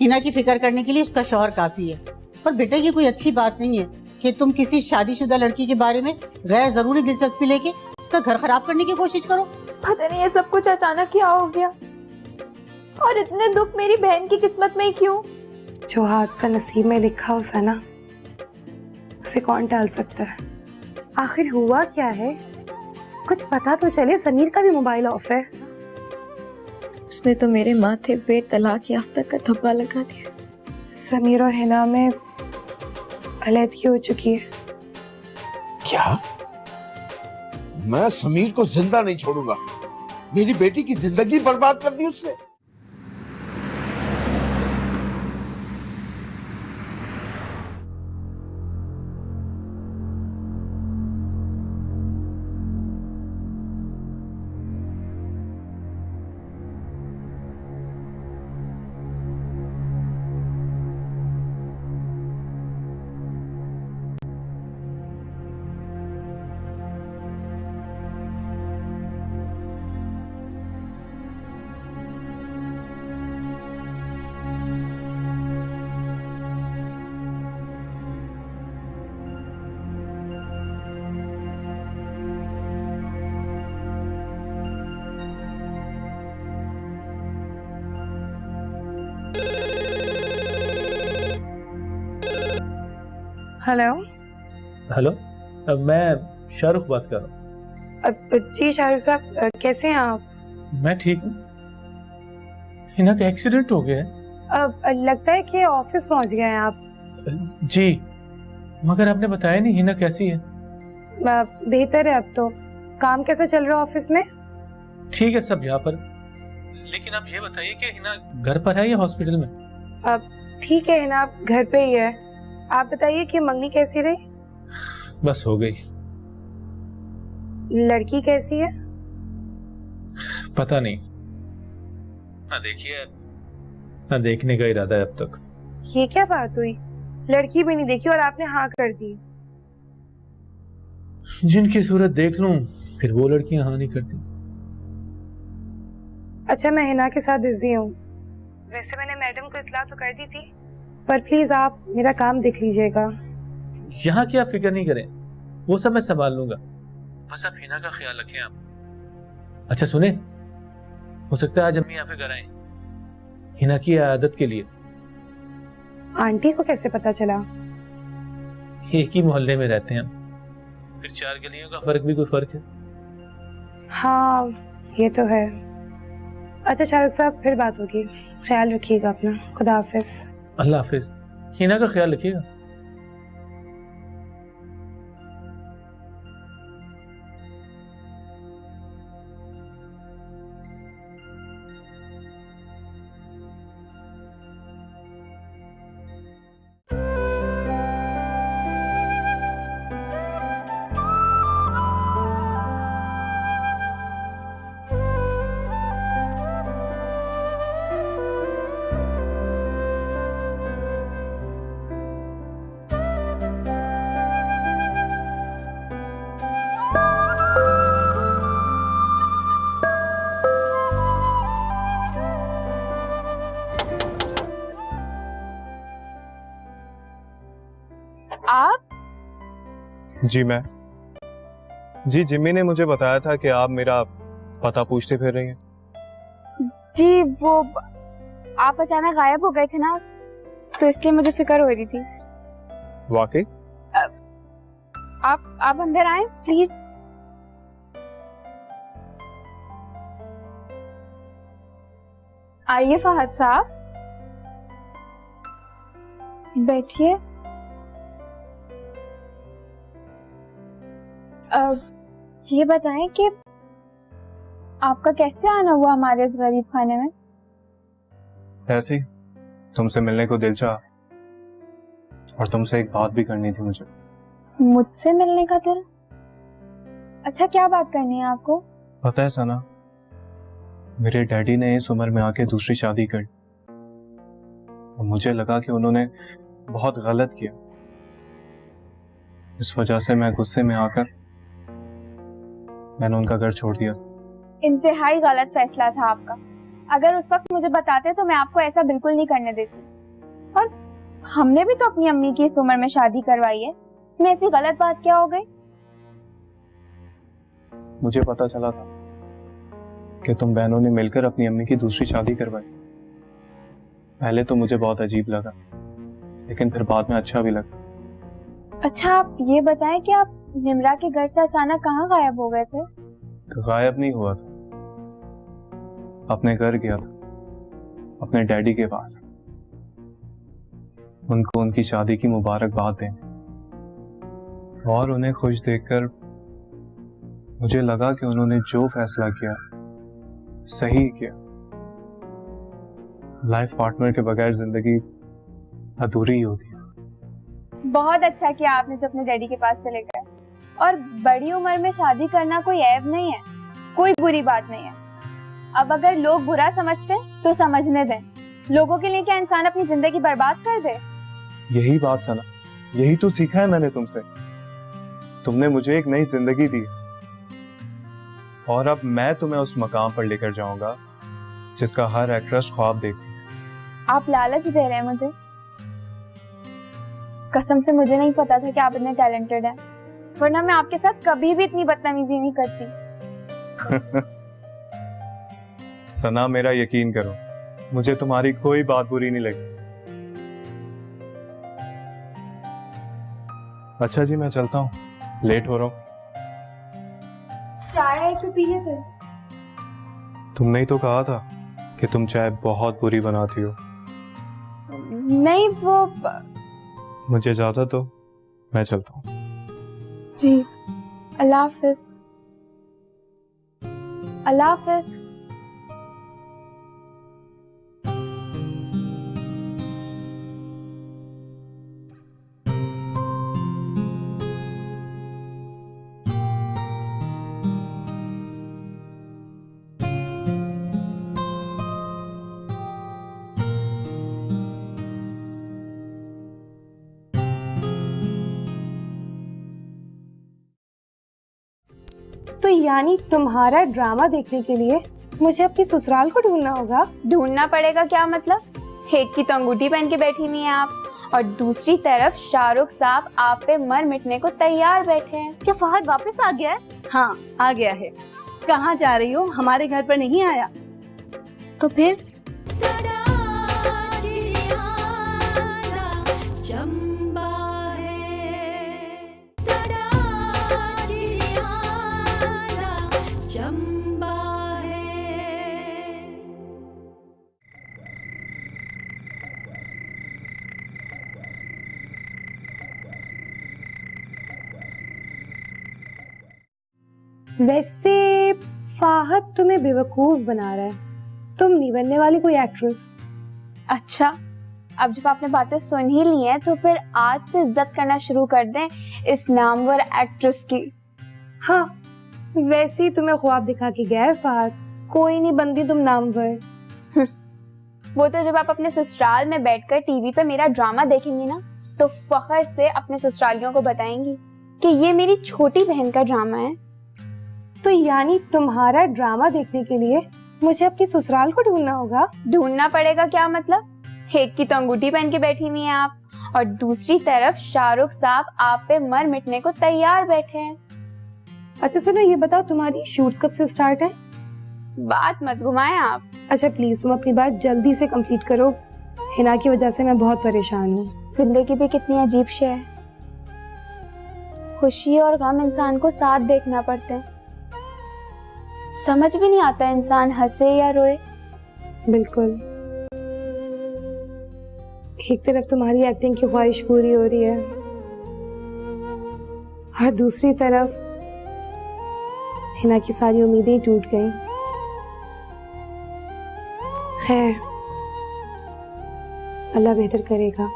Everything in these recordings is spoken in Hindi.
हिना की फिक्र करने के लिए उसका शौहर काफी है। पर बेटा ये कोई अच्छी बात नहीं है कि तुम किसी शादीशुदा लड़की के बारे में गैर जरूरी दिलचस्पी लेके उसका घर खराब करने की कोशिश करो। पता नहीं ये सब कुछ अचानक क्या हो गया, और इतने दुख मेरी बहन की किस्मत में ही क्यों? जो हादसा नसीब में लिखा हो सना, उसे कौन टाल सकता है? आखिर हुआ क्या है, कुछ पता तो चले। समीर का भी मोबाइल ऑफ है। उसने तो मेरे माथे पे तलाक याफ्ता का धब्बा लगा दिया। समीर और हिना में अलहदगी हो चुकी है। क्या? मैं समीर को जिंदा नहीं छोड़ूंगा। मेरी बेटी की जिंदगी बर्बाद कर दी उसने। हेलो। हेलो, मैं शाहरुख बात कर रहा हूँ। जी शाहरुख साहब, कैसे हैं आप? मैं ठीक हूँ। हिना का एक्सीडेंट हो गया है। लगता है कि ऑफिस पहुंच गए हैं आप। जी, मगर आपने बताया नहीं हिना कैसी है। बेहतर है अब तो। काम कैसा चल रहा है ऑफिस में? ठीक है सब यहाँ पर, लेकिन आप ये बताइए कि हिना घर पर है या हॉस्पिटल में? ठीक है ना, आप घर पे ही है। आप बताइए कि मंगनी कैसी रही? बस हो गई। लड़की कैसी है? पता नहीं, ना देखिए ना देखने का इरादा है अब तक। ये क्या बात हुई, लड़की भी नहीं देखी और आपने हाँ कर दी? जिनकी सूरत देख लूं फिर वो लड़कियां हाँ नहीं करती। अच्छा, मैं हिना के साथ बिजी हूँ। वैसे मैंने मैडम को इत्तला तो कर दी थी, पर प्लीज आप मेरा काम देख लीजिएगा। यहाँ की आप फिक्र नहीं करें, वो सब मैं संभाल लूंगा। बस आप हिना का ख्याल रखें आप। अच्छा सुने, हो सकता है आज अम्मी यहाँ पे घर आए हिना की आदत के लिए। आंटी को कैसे पता चला? एक ही मोहल्ले में रहते हैं हम, फिर 4 गलियों का फर्क भी कोई फर्क है। हाँ ये तो है। अच्छा शाहरुख साहब, फिर बात होगी। ख्याल रखिएगा अपना। खुदा हाफिज। अल्लाह हाफिज। हिना का ख्याल रखिएगा। आप? जी मैं। जी जिम्मी ने मुझे बताया था कि आप मेरा पता पूछते फिर रही हैं। जी वो आप अचानक गायब हो गए थे ना, तो इसलिए मुझे फिक्र हो रही थी। वाकई? आप अंदर आए प्लीज। आइए फहद साहब, बैठिए। ये बताएं कि आपका कैसे आना हुआ हमारे इस गरीब खाने में? ऐसे ही तुमसे मिलने को दिल चाहा, और तुमसे एक बात भी करनी थी मुझे। मुझसे मिलने का दिल? अच्छा, क्या बात करनी है आपको? पता है सना, मेरे डैडी ने इस उम्र में आके दूसरी शादी कर, और मुझे लगा कि उन्होंने बहुत गलत किया। इस वजह से मैं गुस्से में आकर मैंने उनका घर छोड़ दिया। इंतहाई गलत फैसला था आपका। अगर उस वक्त मुझे बताते तो मैं आपको ऐसा बिल्कुल नहीं करने देती। और हमने भी तो अपनी अम्मी की इस उम्र में शादी करवाई है, इसमें ऐसी गलत बात क्या हो गई? मुझे पता चला था कि तुम बहनों ने मिलकर अपनी अम्मी की दूसरी शादी करवाई। पहले तो मुझे बहुत अजीब लगा, लेकिन फिर बाद में अच्छा भी लगा। अच्छा, आप ये बताएं कि आप निम्रा के घर से अचानक कहाँ गायब हो गए थे? गायब नहीं हुआ था, अपने घर गया था, अपने डैडी के पास, उनको उनकी शादी की मुबारकबाद देने, और उन्हें खुश देखकर मुझे लगा कि उन्होंने जो फैसला किया सही किया। लाइफ पार्टनर के बगैर जिंदगी अधूरी ही होती है। बहुत अच्छा किया आपने जो अपने डैडी के पास चले गए। और बड़ी उम्र में शादी करना कोई ऐब नहीं है, कोई बुरी बात नहीं है। अब अगर लोग बुरा समझते हैं तो समझने दें। लोगों के लिए क्या इंसान अपनी जिंदगी बर्बाद कर दे? यही बात सना, यही तो सीखा है मैंने तुमसे। तुमने मुझे एक नई जिंदगी दी और अब मैं तुम्हें उस मकाम पर लेकर जाऊंगा जिसका हर एक्ट्रेस ख्वाब देखती है। आप लालच दे रहे हैं मुझे? कसम से मुझे नहीं पता था कि आप इतने टैलेंटेड हैं, वरना मैं आपके साथ कभी भी इतनी बदतमीजी नहीं करती। सना, मेरा यकीन करो, मुझे तुम्हारी कोई बात बुरी नहीं लगी। अच्छा जी, मैं चलता हूँ, लेट हो रहा हूँ। चाय तो पी लेते। तुमने ही तो कहा था कि तुम चाय बहुत बुरी बनाती हो। नहीं, वो मुझे इजाजत दो, मैं चलता हूँ। जी, अल्लाह हाफिज। अल्लाह हाफिज। तो यानी तुम्हारा ड्रामा देखने के लिए मुझे अपनी ससुराल को ढूंढना होगा? ढूंढना पड़ेगा क्या मतलब? एक की तो अंगूठी पहन के बैठी नहीं है आप, और दूसरी तरफ शाहरुख साहब आप पे मर मिटने को तैयार बैठे हैं। क्या फहद वापस आ गया है? हाँ, आ गया है। कहाँ जा रही हो? हमारे घर पर नहीं आया? तो फिर वैसे फाहद तुम्हें बेवकूफ बना रहा है, तुम नहीं बनने वाली कोई एक्ट्रेस। अच्छा, अब जब आपने बातें सुन ही ली हैं तो फिर आज से इज्जत करना शुरू कर दें इस नामवर एक्ट्रेस की। हाँ, वैसे ही तुम्हें ख्वाब दिखा के गया है फाहद, कोई नहीं बनती तुम नामवर। वो तो जब आप अपने ससुराल में बैठकर टीवी पे मेरा ड्रामा देखेंगी ना, तो फख्र से अपने ससुरालियों को बताएंगी कि ये मेरी छोटी बहन का ड्रामा है। तो यानी तुम्हारा ड्रामा देखने के लिए मुझे अपनी ससुराल को ढूंढना होगा? ढूंढना पड़ेगा क्या मतलब? एक की तो अंगूठी पहन के बैठी नहीं है आप, और दूसरी तरफ शाहरुख साहब आप पे मर मिटने को तैयार बैठे हैं। अच्छा सुनो, ये बताओ तुम्हारी शूट्स कब से स्टार्ट है? बात मत घुमाएं आप। अच्छा प्लीज तुम अपनी बात जल्दी से कंप्लीट करो, हिना की वजह से मैं बहुत परेशान हूँ। जिंदगी भी कितनी अजीब शे है, खुशी और गम इंसान को साथ देखना पड़ते हैं। समझ भी नहीं आता इंसान हंसे या रोए। बिल्कुल, एक तरफ तुम्हारी एक्टिंग की ख्वाहिश पूरी हो रही है और दूसरी तरफ हिना की सारी उम्मीदें टूट गई। खैर, अल्लाह बेहतर करेगा।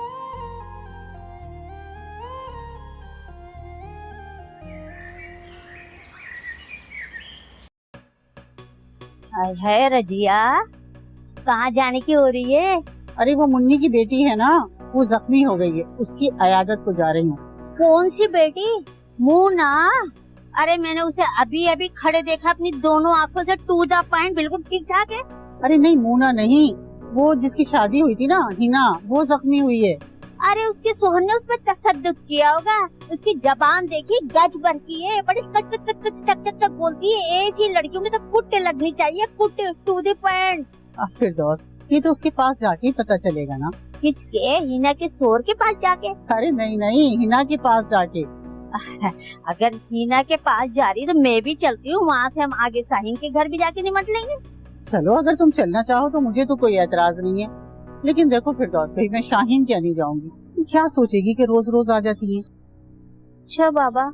है रजिया, कहाँ जाने की हो रही है? अरे वो मुन्नी की बेटी है ना, वो जख्मी हो गई है, उसकी अयादत को जा रही हूँ। कौन सी बेटी? मुन्ना? अरे मैंने उसे अभी अभी खड़े देखा, अपनी दोनों आंखों से टू द पॉइंट, बिल्कुल ठीक ठाक है। अरे नहीं, मुन्ना नहीं, वो जिसकी शादी हुई थी ना हिना, वो जख्मी हुई है। अरे उसके सोहन ने उस पर तसद्दुक किया होगा। उसकी जबान देखी गज भर की है, बड़ी कट कट कट कट टक टक टक बोलती है। ऐसी लड़कियों में तो कुट लगनी चाहिए, कुट टू द पॉइंट। फिरदौस, ये तो उसके पास जाके ही पता चलेगा ना। किसके? हिना के शोर के पास जाके? अरे नहीं नहीं, हिना के पास जाके। अगर हिना के पास जा रही तो मैं भी चलती हूँ, वहाँ से हम आगे साहिन के घर भी जाके निमट लेंगे। चलो, अगर तुम चलना चाहो तो मुझे तो कोई एतराज नहीं है, लेकिन देखो फिरदौस भाई, मैं शाहीन क्या नहीं जाऊंगी। क्या सोचेगी कि रोज रोज आ जाती है। अच्छा बाबा,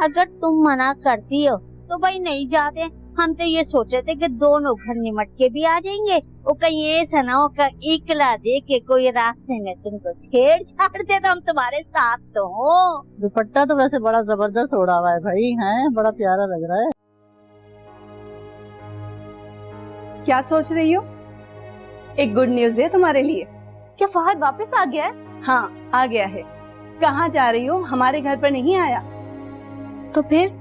अगर तुम मना करती हो तो भाई नहीं जाते। हम तो ये सोच रहे थे कि दोनों घर निमट के भी आ जाएंगे। वो कहीं ऐसा ना हो कि इकला दे के कोई रास्ते में तुमको छेड़छाड़ दे, तो हम तुम्हारे साथ तो हो। दुपट्टा तो वैसे बड़ा जबरदस्त ओढ़ा हुआ है भाई, है बड़ा प्यारा लग रहा है। क्या सोच रही हो? एक गुड न्यूज है तुम्हारे लिए। क्या फहद वापस आ गया है? हाँ, आ गया है। कहाँ जा रही हो? हमारे घर पर नहीं आया तो फिर?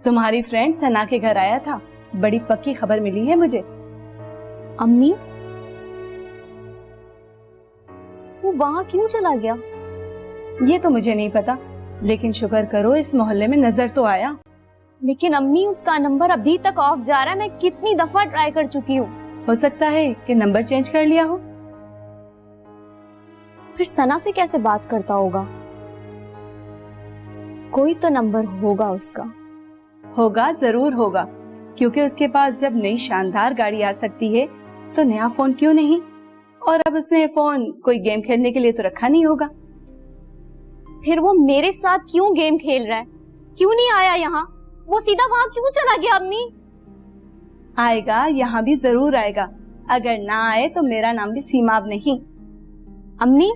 तुम्हारी फ्रेंड सना के घर आया था। बड़ी पक्की खबर मिली है मुझे। अम्मी, वो वहाँ क्यों चला गया? ये तो मुझे नहीं पता, लेकिन शुक्र करो इस मोहल्ले में नजर तो आया। लेकिन अम्मी, उसका नंबर अभी तक ऑफ जा रहा है। मैं कितनी दफा ट्राई कर चुकी हूँ। हो सकता है कि नंबर चेंज कर लिया हो। फिर सना से कैसे बात करता होगा? कोई तो नंबर होगा उसका। होगा, जरूर होगा, क्योंकि उसके पास जब नई शानदार गाड़ी आ सकती है तो नया फोन क्यों नहीं। और अब उसने फोन कोई गेम खेलने के लिए तो रखा नहीं होगा। फिर वो मेरे साथ क्यों गेम खेल रहा है? क्यों नहीं आया यहाँ? वो सीधा वहाँ क्यों चला गया? अम्मी, आएगा, यहाँ भी जरूर आएगा। अगर ना आए तो मेरा नाम भी सीमाब नहीं। अम्मी,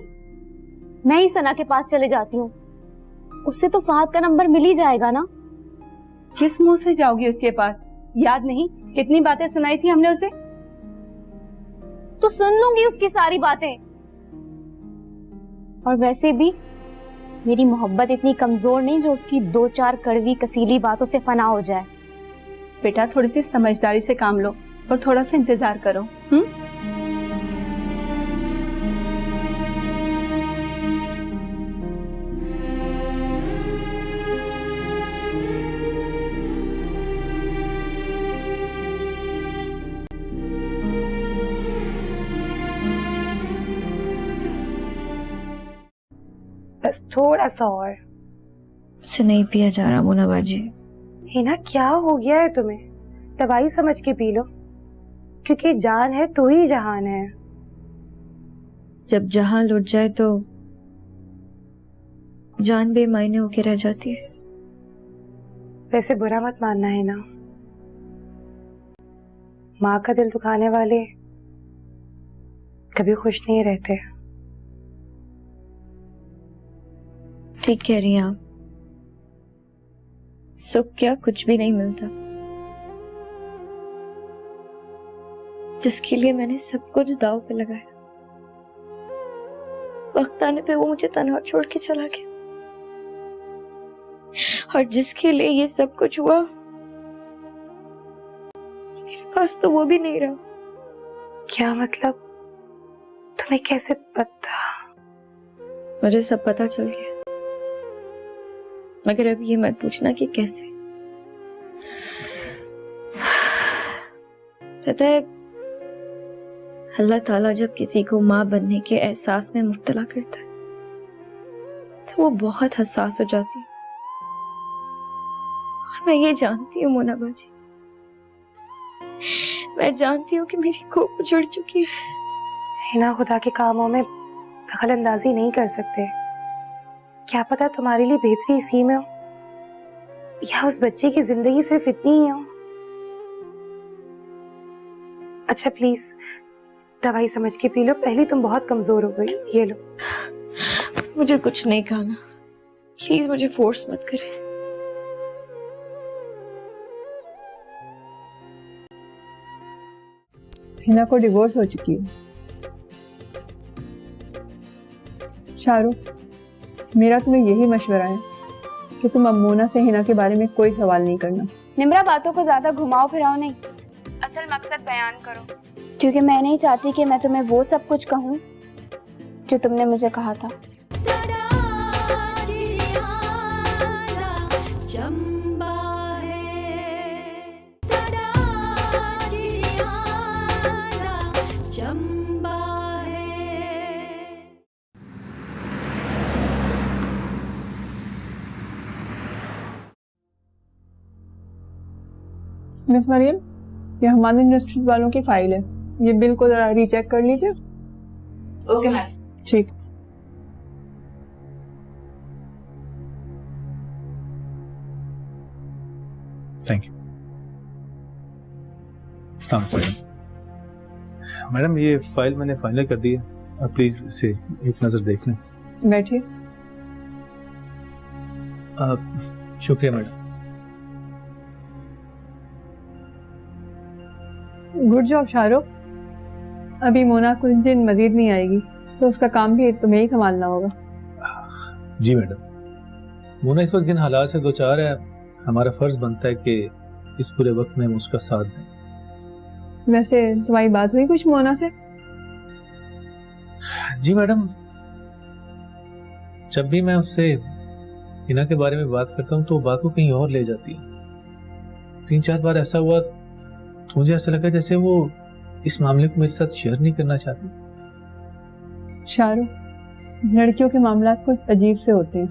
मैं ही सना के पास चले जाती हूँ। उससे तो फहद का नंबर मिल ही जाएगा ना। किस मुंह से जाओगी उसके पास? याद नहीं कितनी बातें सुनाई थी हमने उसे? तो सुन लूंगी उसकी सारी बातें। और वैसे भी मेरी मोहब्बत इतनी कमजोर नहीं जो उसकी 2-4 कड़वी कसीली बातों से फना हो जाए। बेटा, थोड़ी सी समझदारी से काम लो और थोड़ा सा इंतजार करो। बस थोड़ा सा और। मुझसे नहीं पिया जा रहा मोना बाजी। हिना, क्या हो गया है तुम्हें? दवाई समझ के पी लो, क्योंकि जान है तो ही जहान है। जब जहान लुट जाए तो जान बेमायने होके रह जाती है। वैसे बुरा मत मानना है ना, माँ का दिल दुखाने वाले कभी खुश नहीं रहते। ठीक कह रही हैं आप। सुख क्या कुछ भी नहीं मिलता। जिसके लिए मैंने सब कुछ दांव पे लगाया, वक्त आने पे वो मुझे तन्हा छोड़ के चला गया। और जिसके लिए ये सब कुछ हुआ, मेरे पास तो वो भी नहीं रहा। क्या मतलब? तुम्हें कैसे पता? मुझे सब पता चल गया, मगर अब ये मत पूछना कि कैसे। पता है, अल्लाह ताला जब किसी को माँ बनने के एहसास में मुब्तला करता है तो वो बहुत हसास हो जाती है। और मैं ये जानती हूँ मोना बाजी, मैं जानती हूँ कि मेरी कोप उजड़ चुकी है। हिना, खुदा के कामों में दखल अंदाजी नहीं कर सकते। क्या पता तुम्हारे लिए बेहतरी इसी में हो, या उस बच्चे की जिंदगी सिर्फ इतनी ही हो। अच्छा प्लीज दवाई समझ के पी लो, पहले तुम बहुत कमजोर हो गई। ये लो। मुझे कुछ नहीं खाना, प्लीज मुझे फोर्स मत करें। हिना को डिवोर्स हो चुकी है। शाहरुख, मेरा तुम्हें यही मशवरा है कि तुम अब मोना से हिना के बारे में कोई सवाल नहीं करना। निम्रा, बातों को ज्यादा घुमाओ फिराओ नहीं। असल मकसद बयान करो, क्योंकि मैं नहीं चाहती कि मैं तुम्हें वो सब कुछ कहूँ जो तुमने मुझे कहा था। मिस मरियम, ये हमारे इंडस्ट्रीज वालों की फाइल है, ये बिल को जरा रीचेक कर लीजिए। Okay ma'am. ठीक। Thank you. मैडम, ये फाइल मैंने फाइनल कर दी है, आप प्लीज इसे एक नजर देख लें। बैठिए। शुक्रिया मैडम। Good job Shahrukh. अभी मोना कुछ दिन मजीद नहीं आएगी, तो उसका काम भी तुम्हें ही संभालना होगा। जी मैडम, मोना इस वक्त जिन हालात से दो चार है, हमारा फर्ज बनता है कि इस पूरे वक्त में हम उसका साथ दें। वैसे तुम्हारी बात हुई कुछ मोना से? जी मैडम, जब भी मैं उससे हिना के बारे में बात करता हूँ तो बात को कहीं और ले जाती है। 3-4 बार ऐसा हुआ तो मुझे ऐसा लगा जैसे वो इस मामले को मेरे साथ शेयर नहीं करना चाहती। शाहरुख, लड़कियों के मामलात कुछ अजीब से होते हैं।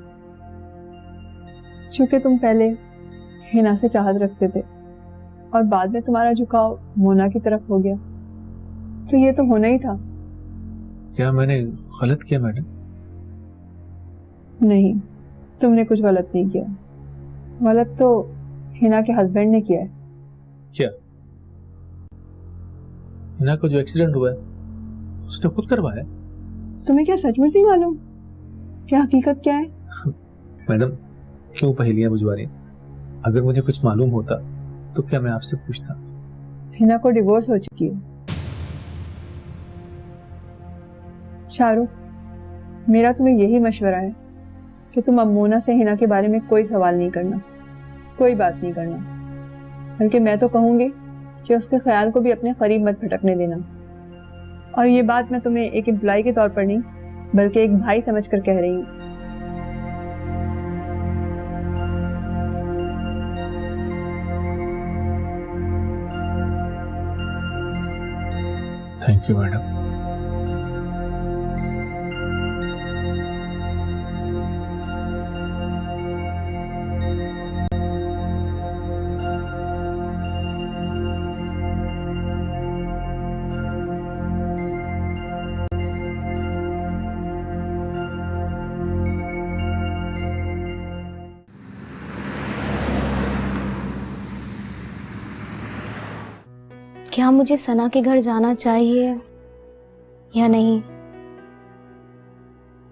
चूंकि तुम पहले हिना से चाहत रखते थे और बाद में तुम्हारा झुकाव मोना की तरफ हो गया, तो ये तो होना ही था। क्या मैंने गलत किया मैडम? नहीं, तुमने कुछ गलत नहीं किया। गलत तो हिना के हस्बैंड ने किया है। क्या? हिना को जो एक्सीडेंट हुआ है उसने खुद करवाया? तुम्हें क्या सचमुच नहीं मालूम क्या हकीकत क्या है? मैडम, क्यों पहेलियां बुझवा रही? अगर मुझे कुछ मालूम होता तो क्या मैं आपसे पूछता? हिना को डिवोर्स हो चुकी है। शाहरुख, मेरा तुम्हें यही मशवरा है कि तुम अब मोना से हिना के बारे में कोई सवाल नहीं करना, कोई बात नहीं करना। बल्कि मैं तो कहूंगी कि उसके ख्याल को भी अपने करीब मत भटकने देना। और ये बात मैं तुम्हें एक एम्प्लॉय के तौर पर नहीं, बल्कि एक भाई समझकर कह रही हूँ। Thank you madam. क्या मुझे सना के घर जाना चाहिए या नहीं?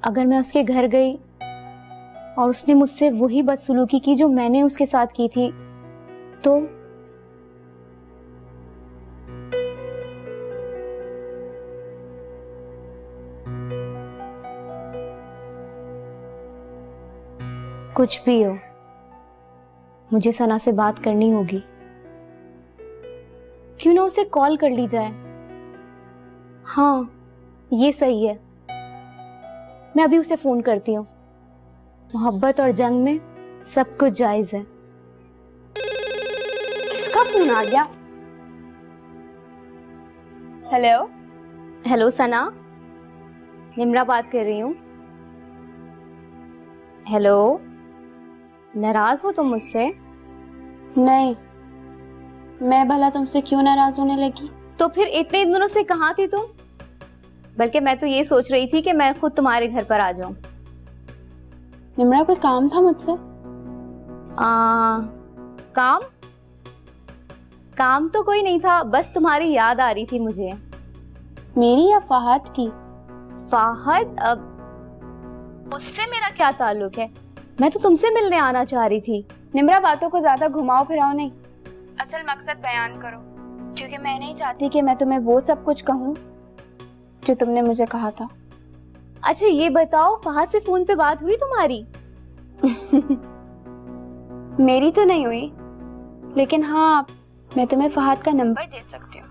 अगर मैं उसके घर गई और उसने मुझसे वही बदसलूकी की जो मैंने उसके साथ की थी, तो कुछ भी हो, मुझे सना से बात करनी होगी। क्यों ना उसे कॉल कर ली जाए? हाँ, ये सही है। मैं अभी उसे फोन करती हूँ। मोहब्बत और जंग में सब कुछ जायज है। इसका फोन आ गया। हेलो। हेलो सना, निम्रा बात कर रही हूँ। हेलो, नाराज हो तुम मुझसे? नहीं, मैं भला तुमसे क्यों नाराज होने लगी? तो फिर इतने दिनों से कहाँ थी तुम? बल्कि मैं तो ये सोच रही थी कि मैं खुद तुम्हारे घर पर आ जाऊं। निम्रा, कोई काम था मुझसे? काम? काम तो कोई नहीं था, बस तुम्हारी याद आ रही थी मुझे। मेरी या फहद की? फहद? अब उससे मेरा क्या ताल्लुक है? मैं तो तुमसे मिलने आना चाह रही थी। निम्रा, बातों को ज्यादा घुमाओ फिराओ नहीं, असल मकसद बयान करो, क्योंकि मैं नहीं चाहती कि मैं तुम्हें वो सब कुछ कहूँ जो तुमने मुझे कहा था। अच्छा ये बताओ, फहद से फोन पे बात हुई तुम्हारी? मेरी तो नहीं हुई, लेकिन हाँ, मैं तुम्हें फहद का नंबर दे सकती हूँ।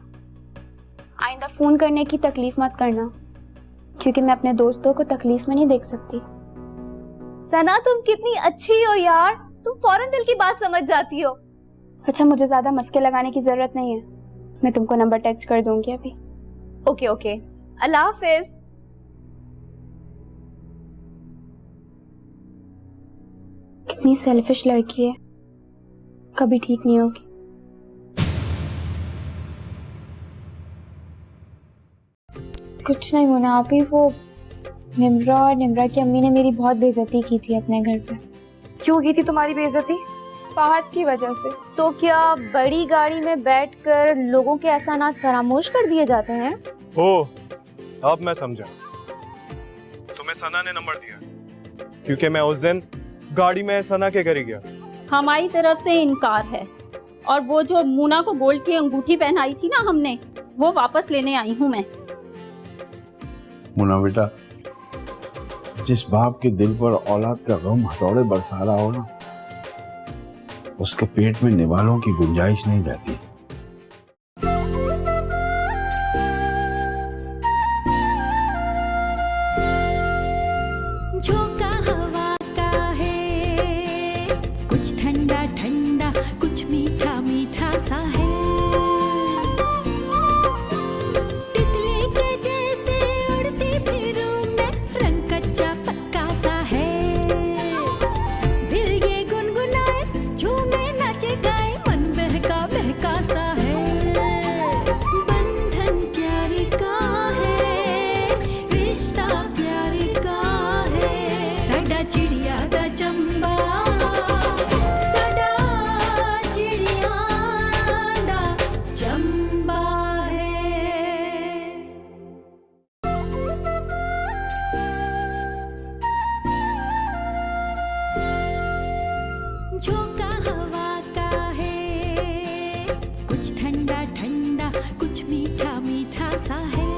आइंदा फोन करने की तकलीफ मत करना, क्योंकि मैं अपने दोस्तों को तकलीफ में नहीं देख सकती। सना तुम कितनी अच्छी हो यार, तुम फौरन दिल की बात समझ जाती हो। अच्छा, मुझे ज्यादा मस्के लगाने की जरूरत नहीं है, मैं तुमको नंबर टेक्स्ट कर दूंगी अभी। ओके ओके, अल्लाह हाफिज। कितनी सेल्फिश लड़की है, कभी ठीक नहीं होगी। कुछ नहीं होना आप ही, वो निम्रा और निम्रा की अम्मी ने मेरी बहुत बेइज्जती की थी अपने घर पे। क्यों की थी तुम्हारी बेइज्जती? फहद की वजह से। तो क्या बड़ी गाड़ी में बैठकर लोगों के एहसानात फरामोश कर दिए जाते हैं? ओ, अब मैं समझा। तुम्हें सना ने नंबर दिया क्योंकि मैं उस दिन गाड़ी में सना के घर गया। हमारी तरफ से इनकार है, और वो जो मूना को गोल्ड की अंगूठी पहनाई थी ना हमने, वो वापस लेने आई हूँ मैं। मुन्ना बेटा, जिस बाप के दिल पर औलाद का गम हथौड़े बरसा रहा हो ना, उसके पेट में निवालों की गुंजाइश नहीं रहती। झोंका हवा का है, कुछ ठंडा ठंडा, कुछ मीठा मीठा सा है। तितली के जैसे उड़ती फिरूं मैं, रंग कच्चा पक्का सा है। दिल ये गुनगुनाए, झूमे नाचे गाए, मन बहका बहका सा है। बंधन प्यारी का है, रिश्ता प्यारी का है। साडा चिड़िया दा चंबा, साडा चिड़िया दा चंबा है। झोंका हवा का है, कुछ ठंडा ठंडा, कुछ मीठा मीठा सा है।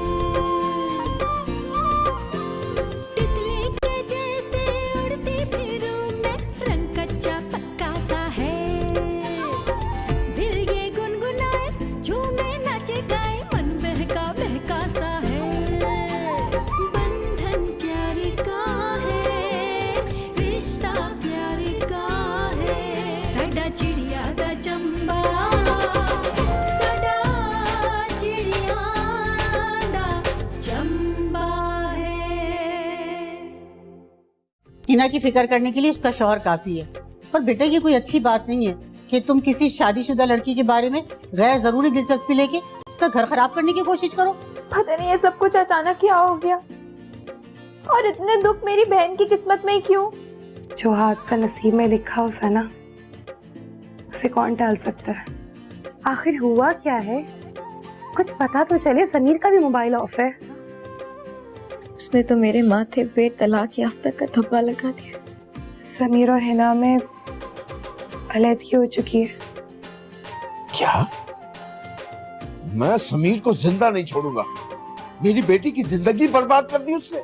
तितली के जैसे उड़ती फिरूं मैं, रंग कच्चा पक्का सा है। दिल ये गुनगुनाए, झूमे नाचे गाए, मन बहका बहका सा है। बंधन प्यारी का है, रिश्ता प्यारी का है। साडा चिड़िया दा चंबा, साडा चिड़िया दा चंबा है। हिना की फिक्र करने के लिए उसका शौहर काफी है, पर बेटा ये कोई अच्छी बात नहीं है कि तुम किसी शादीशुदा लड़की के बारे में गैर जरूरी दिलचस्पी लेके उसका घर खराब करने की कोशिश करो। पता नहीं ये सब कुछ अचानक क्या हो गया, और इतने दुख मेरी बहन की किस्मत में ही क्यों? जो हादसा नसीब में लिखा हो सना, उसे कौन टाल सकता है? आखिर हुआ क्या है, कुछ पता तो चले। समीर का भी मोबाइल ऑफ है। उसने तो मेरे माथे पे तलाक याफ्ता का धब्बा लगा दिया। समीर और हिना में अलहदगी हो चुकी है। क्या? मैं समीर को जिंदा नहीं छोड़ूंगा। मेरी बेटी की जिंदगी बर्बाद कर दी उसने।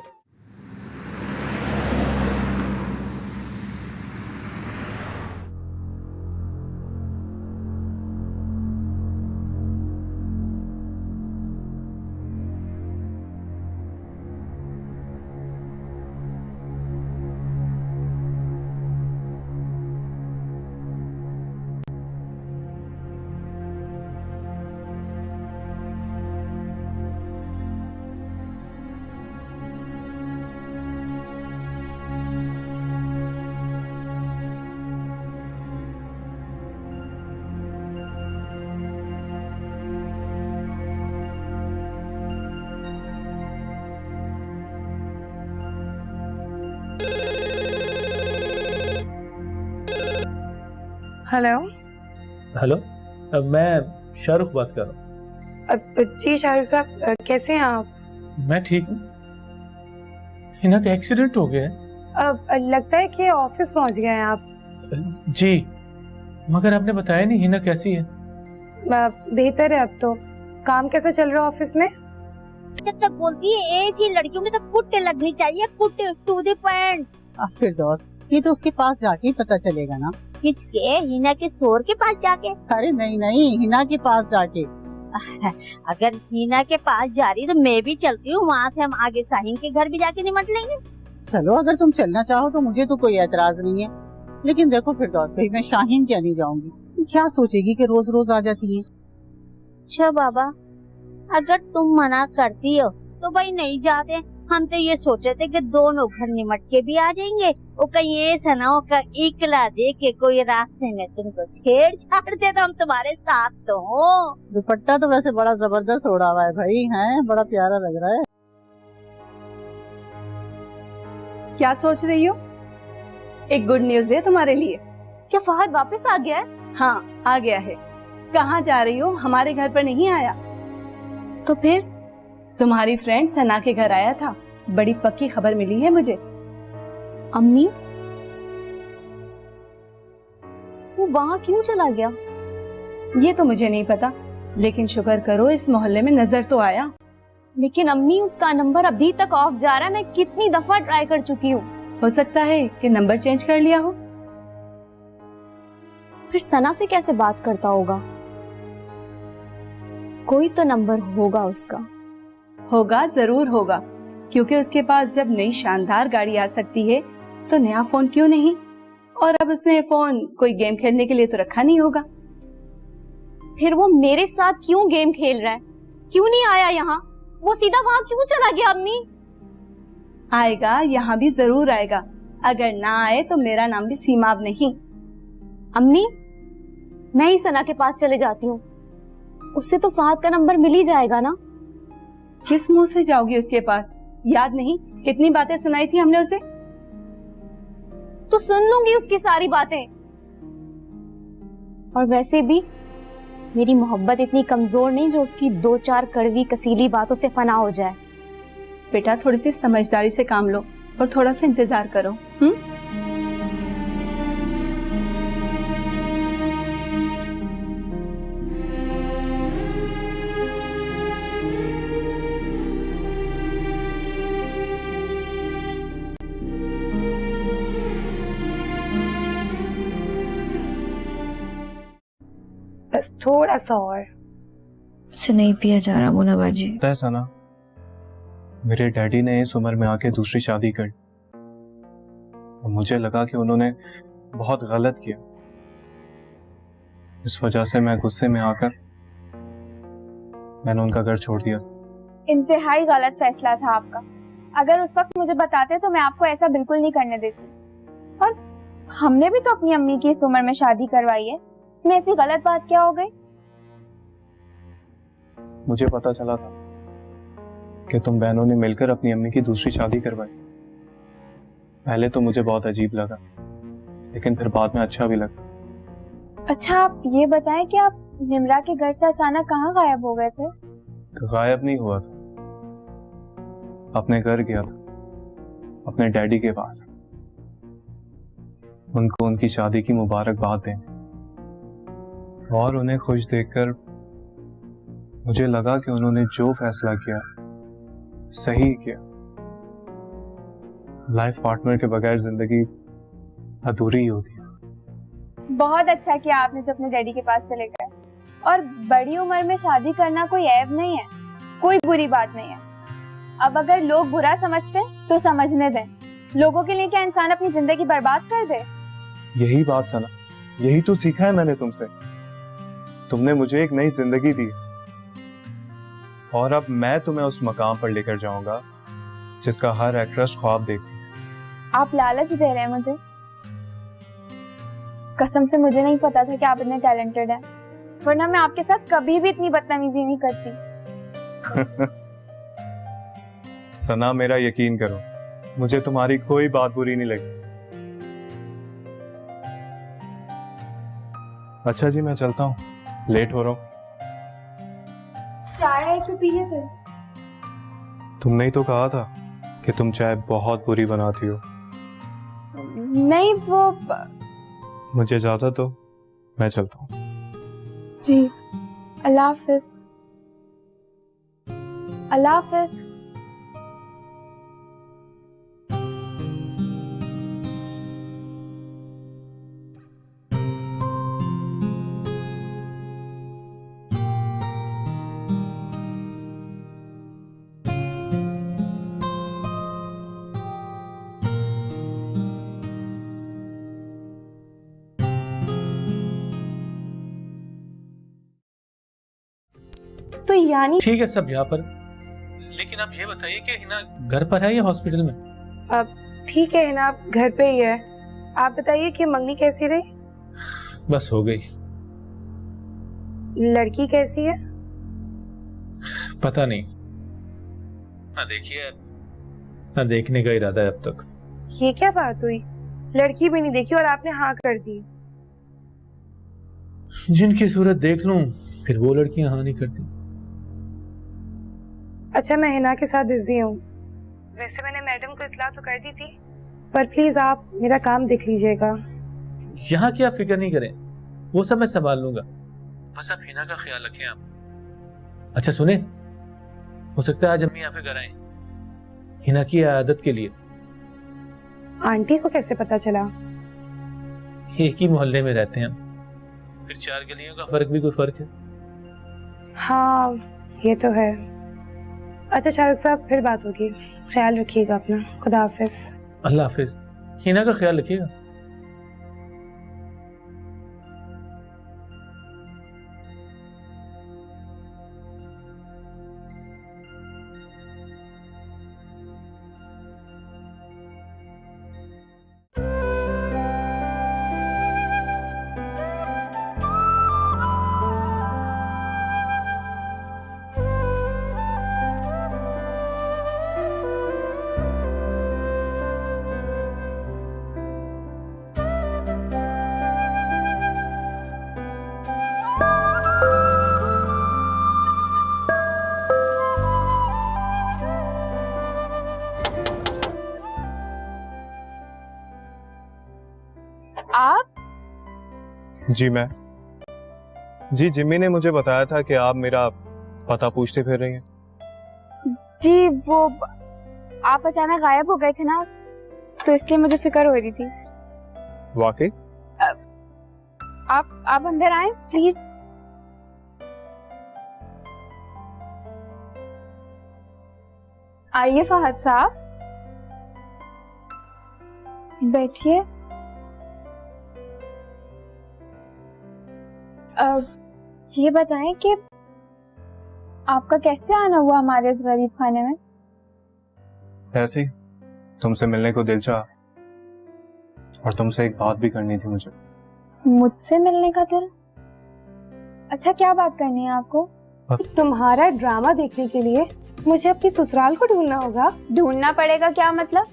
हेलो। हेलो, मैं शाहरुख बात कर रहा हूँ। जी शाहरुख साहब, कैसे हैं आप? मैं ठीक हूँ। हिना का एक्सीडेंट हो गया है। लगता है कि ऑफिस पहुंच गए हैं आप। जी, मगर आपने बताया नहीं हिना कैसी है। बेहतर है अब तो। काम कैसा चल रहा है ऑफिस में? जब तक बोलती है ऐसी लड़कियों की तो कुट लगनी चाहिए, कुट टू द पॉइंट। फिर दोस्त, ये तो उसके पास जाके ही पता चलेगा ना किसके? हिना के शोर के पास जाके? अरे नहीं नहीं, हिना के पास जाके। अगर हिना के पास जा रही तो मैं भी चलती हूँ, वहाँ से हम आगे साहिन के घर भी जाके निमट लेंगे। चलो, अगर तुम चलना चाहो तो मुझे तो कोई एतराज नहीं है, लेकिन देखो फिरदौस भाई, मैं शाहीन क्या नहीं जाऊंगी। क्या सोचेगी कि रोज रोज आ जाती है। अच्छा बाबा, अगर तुम मना करती हो तो भाई नहीं जाते। हम तो ये सोच रहे थे कि दोनों घर निमट के भी आ जाएंगे। वो कहीं ऐसा ना हो कि इकला दे के कोई रास्ते में तुमको छेड़ छाड़ दे तो हम तुम्हारे साथ तो हो। दुपट्टा तो वैसे बड़ा जबरदस्त ओढ़ा हुआ है भाई, है बड़ा प्यारा लग रहा है। क्या सोच रही हो? एक गुड न्यूज है तुम्हारे लिए। क्या फहद वापस आ गया है? हाँ, आ गया है। कहाँ जा रही हो? हमारे घर पर नहीं आया तो फिर? तुम्हारी फ्रेंड सना के घर आया था। बड़ी पक्की खबर मिली है मुझे। अम्मी, वो वहाँ क्यों चला गया? ये तो मुझे नहीं पता, लेकिन शुक्र करो इस मोहल्ले में नजर तो आया। लेकिन अम्मी, उसका नंबर अभी तक ऑफ जा रहा है। मैं कितनी दफा ट्राई कर चुकी हूँ। हो सकता है कि नंबर चेंज कर लिया हो। फिर सना से कैसे बात करता होगा? कोई तो नंबर होगा उसका। होगा, जरूर होगा, क्योंकि उसके पास जब नई शानदार गाड़ी आ सकती है तो नया फोन क्यों नहीं। और अब उसने फोन कोई गेम खेलने के लिए तो रखा नहीं होगा। फिर वो मेरे साथ क्यों गेम खेल रहा है? क्यों नहीं आया यहाँ? वो सीधा वहाँ क्यों चला गया? अम्मी, आएगा, यहाँ भी जरूर आएगा। अगर ना आए तो मेरा नाम भी सीमाब नहीं। अम्मी, मैं ही सना के पास चले जाती हूँ। उससे तो फहद का नंबर मिल ही जाएगा ना। किस मुंह से जाओगी उसके पास? याद नहीं कितनी बातें सुनाई थी हमने उसे? तो सुन लूंगी उसकी सारी बातें। और वैसे भी मेरी मोहब्बत इतनी कमजोर नहीं जो उसकी 2-4 कड़वी कसीली बातों से फना हो जाए। बेटा, थोड़ी सी समझदारी से काम लो और थोड़ा सा इंतजार करो। बस थोड़ा सा और। से नहीं पिया जा रहा मुना बाजी। पता है सना, मेरे डैडी ने इस उम्र में आके दूसरी शादी कर, और मुझे लगा कि उन्होंने बहुत गलत किया। इस वजह से मैं गुस्से में आकर मैंने उनका घर छोड़ दिया। इंतहाई गलत फैसला था आपका। अगर उस वक्त मुझे बताते तो मैं आपको ऐसा बिल्कुल नहीं करने देती। और हमने भी तो अपनी अम्मी की इस उम्र में शादी करवाई है, इसमें ऐसी गलत बात क्या हो गई? मुझे पता चला था कि तुम बहनों ने मिलकर अपनी अम्मी की दूसरी शादी करवाई। पहले तो मुझे बहुत अजीब लगा, लेकिन फिर बाद में अच्छा भी लगा। अच्छा, आप ये बताएं कि आप निमरा के घर से अचानक कहाँ गायब हो गए थे? गायब नहीं हुआ था, अपने घर गया था, अपने डैडी के पास, उनको उनकी शादी की मुबारकबाद देने। और उन्हें खुश देखकर मुझे लगा कि उन्होंने जो फैसला किया सही किया। लाइफ पार्टनर के बगैर जिंदगी अधूरी ही होती है। बहुत अच्छा किया आपने जो अपने डैडी के पास चले गए। और बड़ी उम्र में शादी करना कोई ऐब नहीं है, कोई बुरी बात नहीं है। अब अगर लोग बुरा समझते हैं तो समझने दें। लोगों के लिए क्या इंसान अपनी जिंदगी बर्बाद कर दे? यही बात सना, यही तो सीखा है मैंने तुमसे। तुमने मुझे एक नई जिंदगी दी, और अब मैं तुम्हें उस मकाम पर लेकर जाऊंगा जिसका हर एक्ट्रेस ख्वाब देखती है। आप लालच दे रहे हैं मुझे? कसम से मुझे नहीं पता था कि आप इतने टैलेंटेड हैं, वरना मैं आपके साथ कभी भी इतनी बदतमीजी नहीं करती। सना, मेरा यकीन करो, मुझे तुम्हारी कोई बात बुरी नहीं लगी। अच्छा जी, मैं चलता हूँ, लेट हो रहा हूँ। चाय तो पी लेते। तुमने ही तो कहा था कि तुम चाय बहुत बुरी बनाती हो। नहीं, वो मुझे इजाजत दो, मैं चलता हूँ। जी, अल्लाह हाफिज। अल्लाह हाफिज। तो यानी ठीक है सब यहाँ पर, लेकिन आप ये बताइए कि हिना घर पर है या हॉस्पिटल में? अब ठीक है ना, आप घर पे ही है। आप बताइए कि मंगनी कैसी रही? बस हो गई। लड़की कैसी है? पता नहीं, ना देखिए ना देखने का इरादा है अब तक। ये क्या बात हुई? लड़की भी नहीं देखी और आपने हाँ कर दी। जिनकी सूरत देख लूं फिर वो लड़कियां हाँ नहीं करती। अच्छा, मैं हिना के साथ बिजी हूँ। वैसे मैंने मैडम को इत्तला तो कर दी थी, पर प्लीज आप मेरा काम देख लीजिएगा। यहाँ की आप फिक्र नहीं करें, वो सब मैं संभाल लूंगा। बस आप हिना का ख्याल रखें आप। अच्छा सुने, हो सकता है आज अम्मी यहाँ पे घर आए हिना की आदत के लिए। आंटी को कैसे पता चला? एक ही मोहल्ले में रहते हैं हम, फिर 4 गलियों का फर्क भी कोई फर्क है। हाँ ये तो है। अच्छा शाहरुख साहब, फिर बात होगी। ख्याल रखिएगा अपना। खुदा हाफिज। अल्लाह हाफिज। हिना का ख्याल रखिएगा। आप? जी मैं। जी जिम्मी ने मुझे बताया था कि आप मेरा पता पूछते फिर रही हैं। जी वो आप अचानक गायब हो गए थे ना, तो इसलिए मुझे फिक्र हो रही थी। वाकई? आप अंदर आए प्लीज। आइए फहद साहब, बैठिए। ये बताएं कि आपका कैसे आना हुआ हमारे इस गरीब खाने में? ऐसे ही तुमसे मिलने को दिल चाहा, और तुमसे एक बात भी करनी थी मुझे। मुझसे मिलने का दिल? अच्छा क्या बात करनी है आपको? तुम्हारा ड्रामा देखने के लिए मुझे अपनी ससुराल को ढूंढना होगा। ढूंढना पड़ेगा क्या मतलब?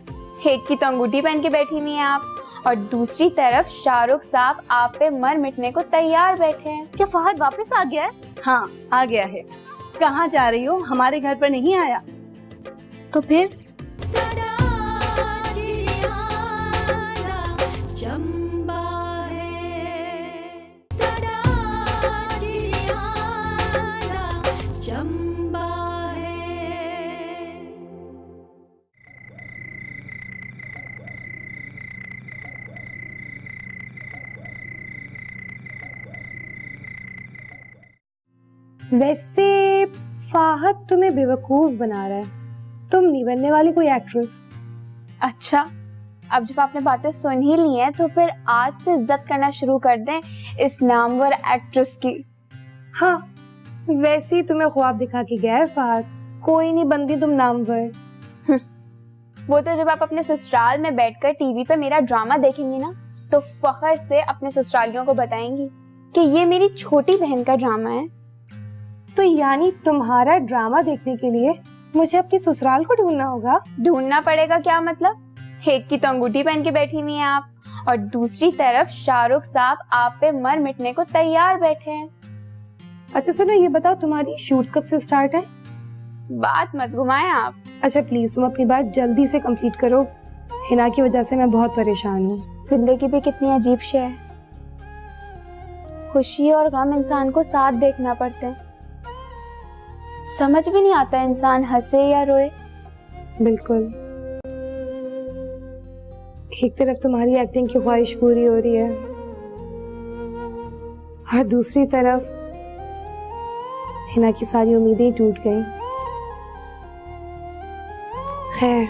एक की तो अंगूठी पहन के बैठी नहीं है आप, और दूसरी तरफ शाहरुख साहब आप पे मर मिटने को तैयार बैठे हैं। क्या फहद वापस आ गया है? हाँ आ गया है। कहाँ जा रही हो? हमारे घर पर नहीं आया तो फिर? चंबा है, सदा चिड़ियाला चंबा है। वैसे फाहद तुम्हें बेवकूफ बना रहा है। तुम नहीं बनने वाली कोई एक्ट्रेस। अच्छा, अब जब आपने बातें सुन ही ली हैं तो फिर आज से इज्जत करना शुरू कर दें इस नामवर एक्ट्रेस की। हाँ वैसे ही तुम्हें ख्वाब दिखा के गया है फाहद, कोई नहीं बनती तुम नामवर। वो तो जब आप अपने ससुराल में बैठकर टीवी पे मेरा ड्रामा देखेंगी ना, तो फखर से अपने ससुरालियों को बताएंगी कि ये मेरी छोटी बहन का ड्रामा है। तो यानी तुम्हारा ड्रामा देखने के लिए मुझे अपनी ससुराल को ढूंढना होगा। ढूंढना पड़ेगा क्या मतलब? एक की तो अंगूठी पहन के बैठी नहीं है आप, और दूसरी तरफ शाहरुख साहब आप पे मर मिटने को तैयार बैठे हैं। अच्छा सुनो, ये बताओ तुम्हारी शूट्स कब से स्टार्ट है? बात मत घुमाएं आप। अच्छा प्लीज तुम अपनी बात जल्दी से कंप्लीट करो। हिना की वजह से मैं बहुत परेशान हूँ। जिंदगी भी कितनी अजीब सी है, खुशी और गम इंसान को साथ देखना पड़ते हैं। समझ भी नहीं आता इंसान हंसे या रोए। बिल्कुल, एक तरफ तुम्हारी एक्टिंग की ख्वाहिश पूरी हो रही है और दूसरी तरफ हिना की सारी उम्मीदें टूट गई। खैर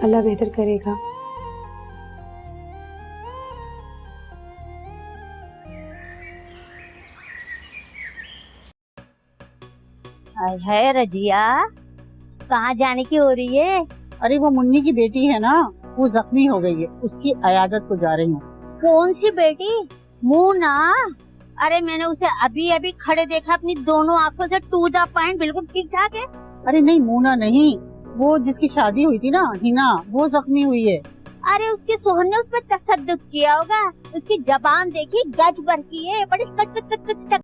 अल्लाह बेहतर करेगा। हाय हाय रजिया, कहाँ जाने की हो रही है? अरे वो मुन्नी की बेटी है ना, वो जख्मी हो गई है, उसकी अयादत को जा रही हूँ। कौन सी बेटी? मुन्ना? अरे मैंने उसे अभी अभी खड़े देखा, अपनी दोनों आंखों से टू द पॉइंट, बिल्कुल ठीक ठाक है। अरे नहीं मुन्ना नहीं, वो जिसकी शादी हुई थी ना हिना, वो जख्मी हुई है। अरे उसके सोहर ने उस पर तसद्दुक किया होगा, उसकी जबान देखी गज भर की है, बड़ी कट कट कट कट